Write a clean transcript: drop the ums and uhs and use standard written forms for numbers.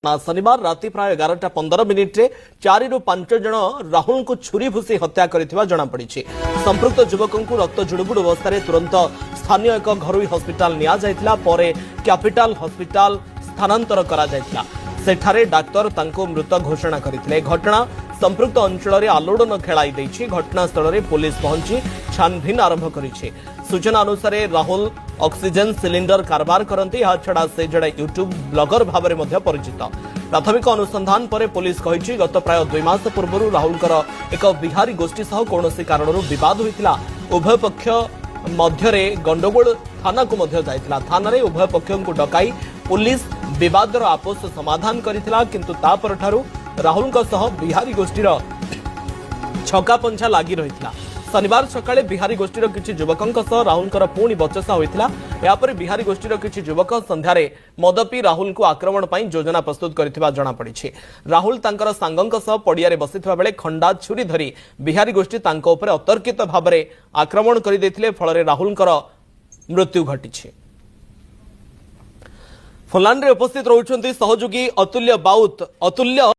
शनिवार राति प्राय 11:15 4 ରୁ 5 जन राहुल को छुरी भूसी हत्या करथिबा जणा पड़ी। संपृक्त युवक को रक्त जुड़ुबुड़ अवस्था तुरंत स्थानीय एक घरोई हस्पिटाल निया जायतिला परे कैपिटल हस्पिटाल स्थानांतर करा जायतिला। सेठारे डाक्तर तांको मृत घोषणा करथिले। घटना संपृक्त अंचल रे आलोड़न खेलाई दैछि। घटनास्थल रे पुलिस पहुंची छानभिन आरंभ करिछि। सूचना अनुसार राहुल ऑक्सीजन सिलिंडर कारबार करती। यह छड़ा से जड़े यूट्यूब ब्लॉगर भाव में परिचित। प्राथमिक अनुसंधान पर पुलिस कही गत प्राय 2 मास पूर्व राहुल एक बिहारी गोष्ठी सह कौन कारण विवाद होता। उभय पक्ष मध्य गंडगोल थाना को जाइथिला। थाना रे उभय पक्षों को डकाई पुलिस विवादर आपोष समाधान करथिला। किंतु तापर ठारू राहुल बिहारी गोष्ठीर छका पंछा लगी रही। शनिवार सकाळे बिहारी गोष्ठीर किछि युवकंक सह राहुलकर पुणी बचसा होइतिला। यापर बिहारी गोष्ठीर किछि युवक संध्यारे मदपी राहुल को आक्रमण पई योजना प्रस्तुत करथिबा जणा पड़िछि। राहुल तांकर सांगंक सह पडियारे बसिथिबा बेले खंडा छुरी धरी बिहारी गोष्ठी तांको उपरे अतर्कित भाबरे आक्रमण करि दैथिले। फଳରେ राहुलकर मृत्यु घटिछि। फलान रे उपस्थित रहउछन्ती सहयोगी अतुल्य बाउत। अतुल्य